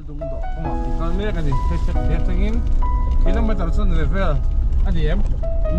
dung do kan me kan he tengin kilometer san level adiem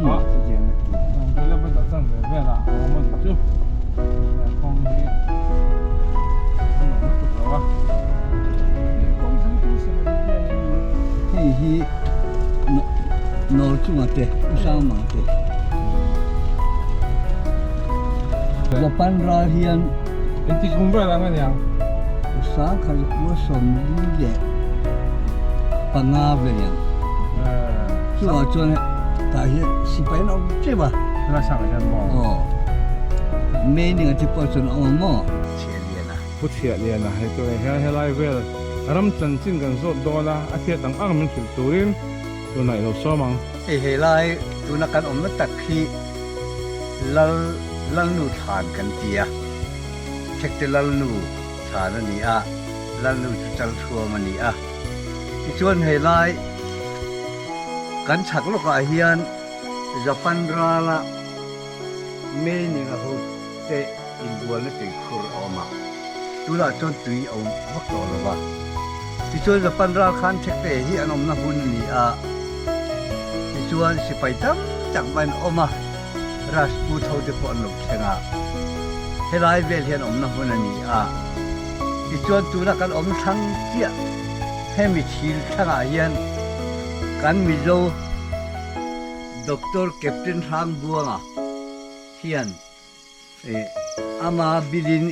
ha kilometer san level la mo chu kong ni wa kong san tu se hi no chu ma te usang ma te Japan ra hian enti kumba la ngan yang usang khal ku som li le panga ve yang chu a chuan ta hi si pai no che ba la sang kan mo me ni ati po chuan o mo che liana pu thia lian na he to he lai vel ram chan chin kan zo do la a thia tang ang min thil turin tu nai lo so mang he lai tu na kan om na tak hi lal nu than kan tia thek te lal nu than ani a lal nu chu chal thua mani a ti chuan he lai kan chak lo ka hian Japan ra la me ni ga ho te in dual na te khur oma tu la chon tui au hok to lo ba ti chuan Japan ra khan thek te hi anom na hun ni a ti chuan si pai tam chak ban oma ras pu thau te pon lo thenga he lai vel hian om na hun ani a ti chuan tu na kan om thang tia he mi thil thanga hian kan mi zo Dr. Captain Rang Buanga hian ama bilin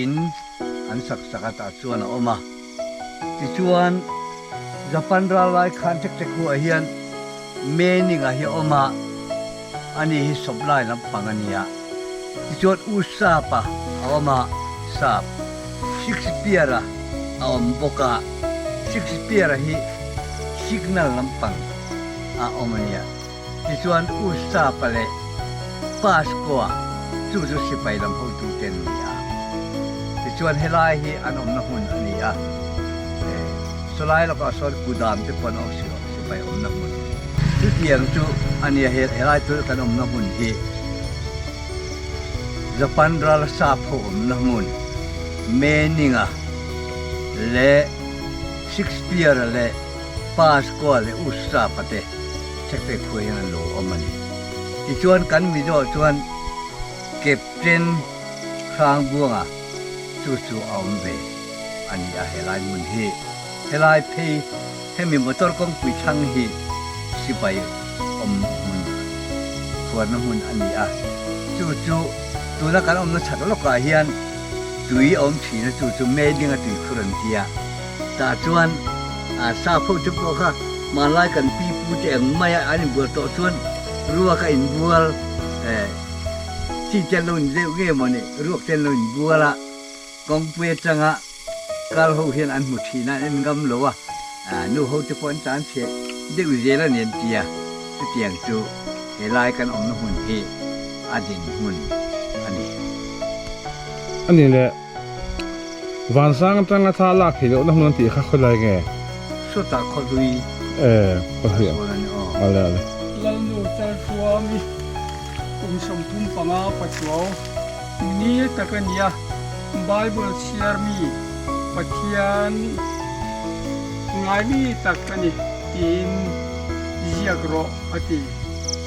in an sak sakata chuan a oma ti chuan Japan ra lai khan tek tek hu a hian me ni nga hi oma ani hi soblai lam pangania ti chuan usa pa oma sap Shakespeare a om boka Shakespeare hi signal lam pang a omania ti chuan usa pa le Pasqua chu chu si pai lam ho tu ten ni a ti chuan helai hi anom na hun ani a solai la ka sor kudam te pon au si pai om na hun ti tiang chu ani helai tu kan om na hun hi Japan ra la sa pho om na hun me ninga le Shakespeare le Pasqua le usa pa te thek te khoyan lo omani ti chuan kan mi zo chuan Captain Rang Buanga chu aum ve ani a helai mun hi helai phei hemi motor kong pui thang hi sipai om mun khuan na mun ani a chu tu na kan om na chat lo ka hian tui om thi na chu me ding a tui khuran tia ta chuan a sa phu chu ko kha ma lai kan pi pu te mai ani bu to chuan ruwa ka in bual chi chen lo ni zeu ge mo ni ruok chen lo ni buala kong pue changa kal ho hian an mu thi na en gam lo wa nu ho te pon chan che de u je la nen tia ti tiang chu he lai kan om na hun hi adin hun ani le van sang tanga tha la khilo na hun ti kha khulai nge so ta kho dui ko hian ale lal nu chal thuami kum som thum panga pachuaw ni takania Bible share mi pathian ngai mi takani tin ziagro ati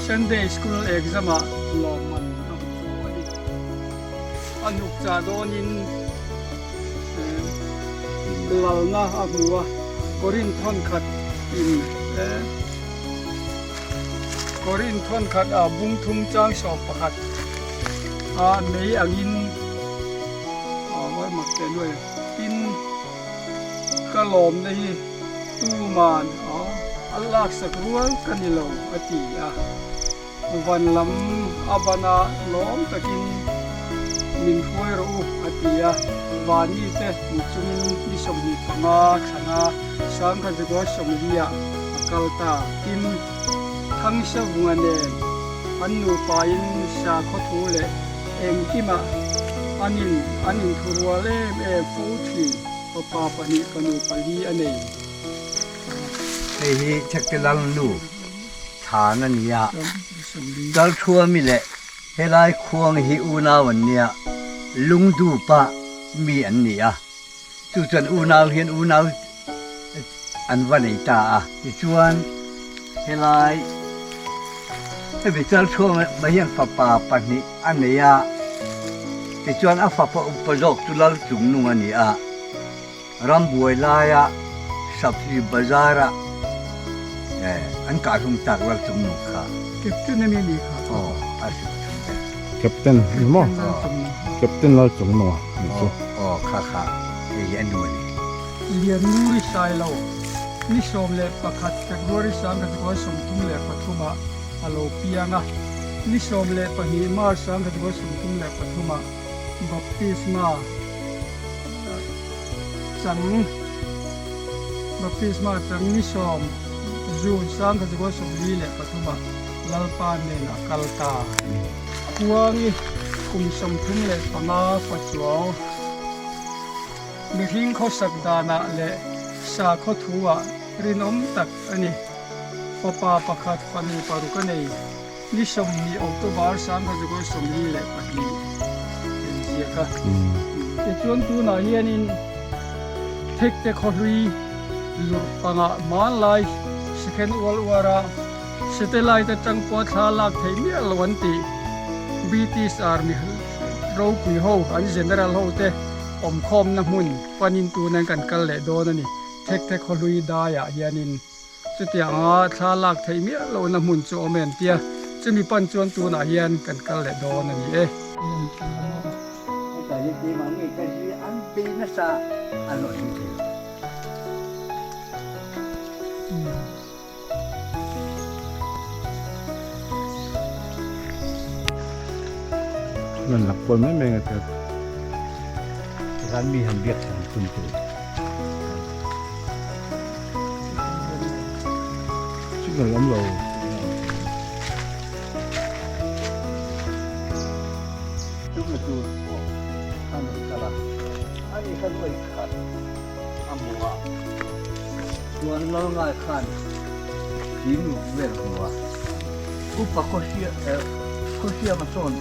Sunday school exam a loman ani anuk cha donin lalna agua korin thon khat in korin thon khat a bung thum chang so pakhat a nei angin wai mak te noi tin kalom nei tu man Allah sakrual kanilo ati a van lam abana lom takin min huai ro ati a vani te muchumin ni somni panga khana sang ka jego somlia akalta tin thang sa bungane annu pain sa khothule engkima anin thurwale me futhi papa pani kanu pali ane hi chakkelal nu thana niya dal thua mi le helai khuang hi una wan nia lungdu pa mi an nia chu chan unaw hian unaw อันวันไหนตาที่ชวนเฮลายให้ไปเจอช่วงมาเยี่ยมฝาป่าปันนี้อันไหนที่ชวนฝาป่าอุปโภคจุลจุงนุ่งอันนี้รำบวยลายสับสีบาซาระอันการทุ่งตักลจุงนุ่งค่ะ เก็บขึ้นในมีดีครับ อ๋ออาสิจุงเด็ เก็บเต้นมั้งเก็บเต้นเราจงหนัว อ๋อค่ะยันดูนี่ เรียนรู้ริสัยเรานิชมเล็บประคัดจากรู้ริสังกับว่าสมทุมเล็บปฐุมะฮัลโหลเปียงนิชมเล็บปะหิมาสังกับว่าสมทุมเล็บปฐุมะบัพติศมาจังบัพติศมาจังนิชมจูนสังกับว่าสมลีเล็บปฐุมะลลปานเนนะกัลตาพวงนี้คุมสมทุมเล็บปะนาปัจจุบันมีหิ้งเขาสักดานะเละสาเขาทัวรินอมตักอันนี้ปะปาประคัดฟันนี้ปารุกันนี้นิชมมีออกตัวบาร์สามเขาจะก็สมลีเละปัจจุบันเป็นเสียค่ะแต่จวนตัวน่ะเฮียนินเทคเทคอรีลุปังะมาลายสแกนวอลวาระสเตลไลต์จังปวดขาลักเทียมลวันตีบีทีสอาร์มีเราคุยโฮอันเจเนอรัลโฮเตอมคอมน้ำมุนปนินตูนังกันกันเลยโดนนี่เทคเทคลุยได้อะยานินจะเตียงชาลักไทยเมียเราน้ำมุนจะอเมนเตียจะมีปันจวนตูน่ะยันกันกันเลยโดนนี่แต่ยังดีมันมีกันที่อันปีนัสอันหน่อยจริงมันหลักคนไม่เป็นไงแต่ ร้านมีหันเบียดสันคุณตัว ชื่อกันล้มเรา ทุกตัวอันนี้ก็ละอันนี้ก็ด้วยขันอันบัวส่วนเราง่ายขันยิงเวรหัวอุปกรณ์เสียมาส่วน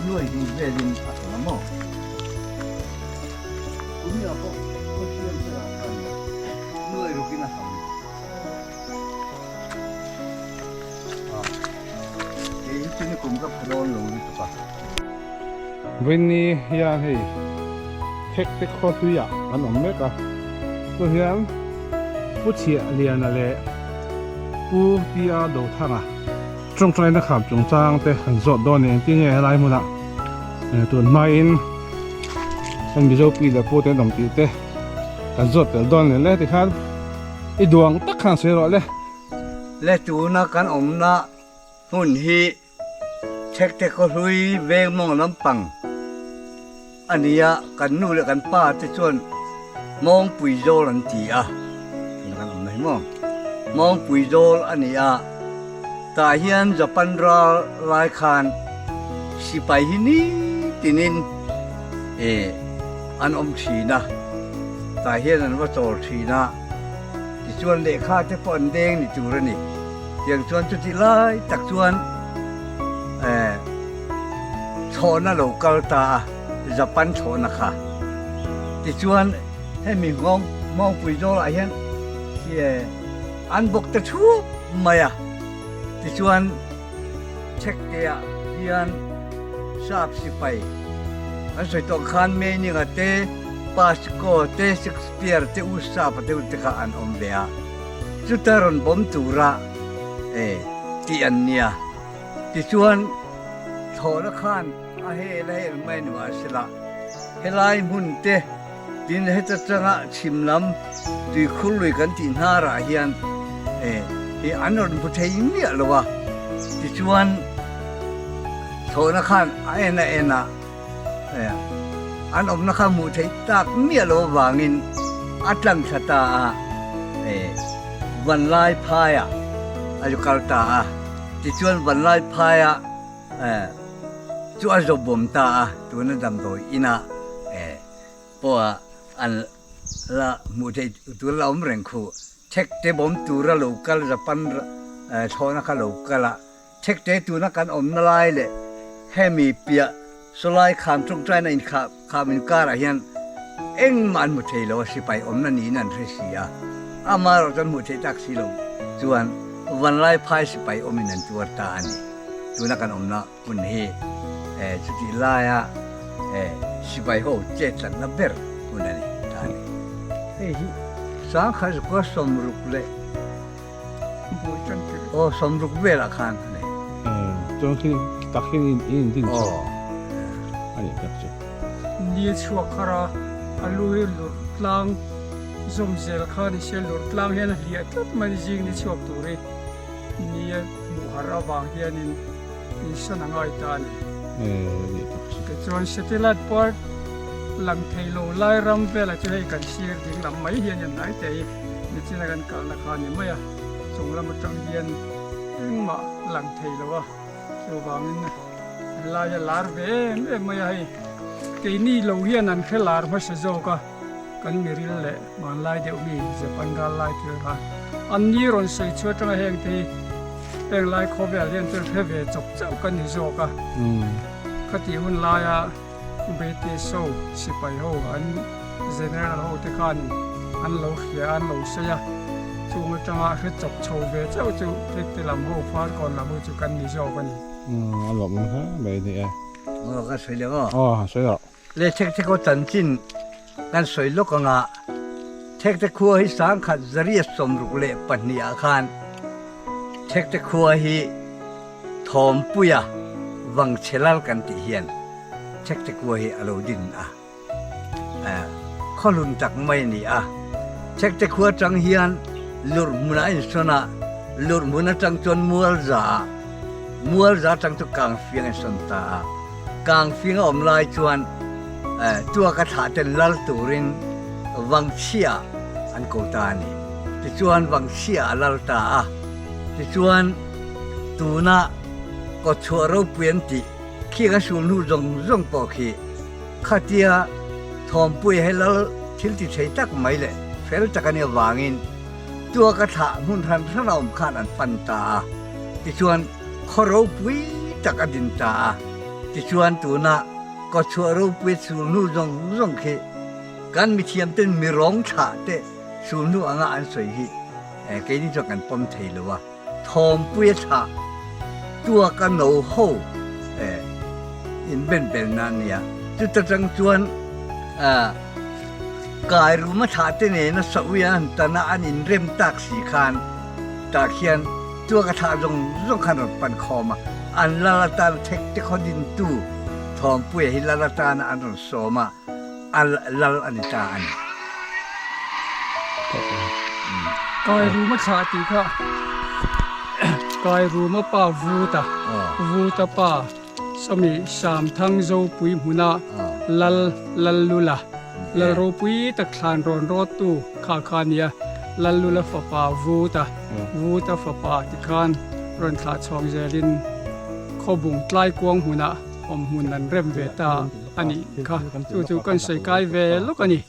ด้วยดีเวรินอัตโนมัตินี่เราก็เชื่อมกันด้วยรูกินาสามเฮ้ยที่นี่ผมก็พร้อมลงนี่ตัววันนี้ยานให้เทคเทคข้อสุยะอันนั้นไม่ก็ตัวเฮียนผู้เชี่ยวเรียนอะไรผู้ที่อาดูทางจงใจนะครับจงจ้างแต่หันสดโดนเนี่ยที่เนี่ยอะไรมั้งนะตัวไม่อินฉันมีเจ้าปีแล้วพูดแต่ต้องตีแต่หันสดแต่โดนเนี่ยแหละที่ข้าอีดวงตักขันเสียหรอเลยและจูนักกันอมนะหุ่นฮีเช็คแต่ก็ลุยเวงมองน้ำปังอันนี้กันนู่นกันป้าจะชวนมองปุยโจลันตีกันอมไหนมองปุยโจอันนี้ตาเฮียนจะปันราลายคานสิไปที่นี่ตินินอันอมชีนะตาเฮียนนั้นว่าโจชีนะที่ชวนเลขาจะปนเด้งนี่จูรนี่อย่างชวนจุดไล่ตักชวนโชน่ะโลกาตาจะปันโชนะคะที่ชวนให้มีมองปุยโจอะไรเห็นที่อันบกตะชูมาที่ชวนเช็คเดียเฮียนทราบสิไปอันสวยตองคานเมนี่ก็เตปาสโกเตเชคสเปียร์เตอุษาปเตอุตกาอันอมเบียจุดตรนบอมตูระที่อันเนียที่ชวนโทรคานอาเฮลเฮลไม่หนัวสิละเฮลายมุนเตดินเฮตจังชิมลำที่คุลุยกันที่นาราเฮียนอันนั้นพุทธิมีอะไรวะที่ชวนโทรคานเอ็นะอันอมนักมุทัยตักมีอะไรวะงินอัตลังชะตาวันไล่พายอายุกัลตาที่ชวนวันไล่พายจวนจบบมตาตัวนั้นดำโดยอินะเพราะอันละมุทัยตัวเราไม่เร่งคู่เช็คเตบอมตัวเราลูกละจะปันชอนักลูกละเช็คเตตัวนักการอมนลายเลยให้มีเปียสลายคำตรงใจในคำอินการะเฮียนเอ็งมันมุทัยเราสิไปอมนั่นนี่นั่นเสีย อามาเราจนหมดเทตักสิลงส่วนวันไล่พายสิไปอมินันตัวตานี่ตัวนักการอมนะคุณเฮจุดที่ไล่สิไปโหเจ็ดสันนับเบอร์คุณนั่นตานี่เฮ้ยสังขารก็สมรุกเลย บุญจันทร์ โอ้สมรุกเวลาคันนี่ จนขึ้นตักขึ้นอินดิน โอ้ อันนี้ตักจุ นี่ชัวคราอลูเฮลุลางสมเซลขานี่เชลุลางเฮนเลียตัดมันจริงนี่ชัวตัวเรนี่มุฮาราบางเฮนินนี่สนังไอตานี่ นี่ตักจุ แต่จวนสติลัดปอดหลังเทโลไล่รำเวลาจะให้กันเชียร์ดิ้งลำไม่เฮียนยังไงแต่นี่จะกันกันราคานี่ไม่อะส่งลำมาจังเฮียนดึงมาหลังเทโลวะตัวบางนี่นะลายลาร์เวนไม่ให้แต่นี่เราเฮียนันแค่ลาร์มาเสจก็กันมีริลเล่มันลายเดียวมีจะปันกาลายเถื่อนอันนี้รอนใส่ช่วยจังแห่งที่เองลายขอเวลเรียนตัวเพื่อเวจบเจ้ากันนี่โจก็ คติหุ่นลายเบติโซสิไปโฮอันเจเนอเรลโฮที่ขันอันโลเขียอันโลเสียจูงจังอาคือจบโชว์เวเจ้าจูเทคติลำโฮฟาดก่อนลำโฮจูกันนิโจกันนี่ อารมณ์ฮะแบบนี้ โอ้ก็สวยเลยก็ อ๋อสวยแล้ว เลยเทคเทคก็จันจินกันสวยลูกก็งะเทคเทคคัวให้สังขัดจริยสมรุกเละปัญญาคันเทคเทคคัวให้ทอมปุยวังเชลัลกันติเฮียนเทคเทคคัวให้อโลดินข้อลุนจักไม่นี่เทคเทคคัวจังเฮียนลุรมุนาอินสนะลุรมุนาจังจนมัวลจังตุกังเฟียงอินสนตากางเฟียงอมลายชวนตัวกระถาเต็นลัลตูรินวังเชียอันโกตานี่ที่ชวนวังเชียลัลตาที่ชวนตูน่าก็ชัวเราเปลี่ยนติขี้กันสูนหูจงปอกขี้ข้าเตียทอมปุยให้ลัลทิลติใช้ตักไม่เลยเฟลจักกันเนี่ยวางินตัวกระถามุนทันพระนามข้าอันปันตาที่ชวนขเราปุยจักอดินตาที่ชวนตูน่าก็ชัวรูปเวสูนูจงเคกันมีเทียมเต้นมีร้องฉาเตสูนูอ่างอันสวยฮีแกนี่จะกันปมเทหรือว่าทอมเวฉาตัวกันโนโฮอินเป็นนั่นเนี่ยจุดจังจวนกายรู้มาฉาเตเนี่ยนะสวีอันตนาอันอินเริ่มตักสีคานตาเขียนตัวกระถาจงขนาดปันคอมาอันละละตาเทคเทคดินตู้ทอมปุยฮิลาตานะอันรสมาอัลลอันตาอัน กายรู้มาชาติค่ะกายรู้มาป่าวูตาป่าสมีสามทั้งโจปุยมุนาลัลลุละลัลโรปุยตะคลานรอนรอตูขาเนียลัลลุละฝาป่าวูตาฝาป่าติคานรอนขาชองเจลินขบุงใกล้กวงหุนาอมหุนนันเริ่มเวตาอันนี้ค่ะจู่ๆกันใส่กายเวลกันนี่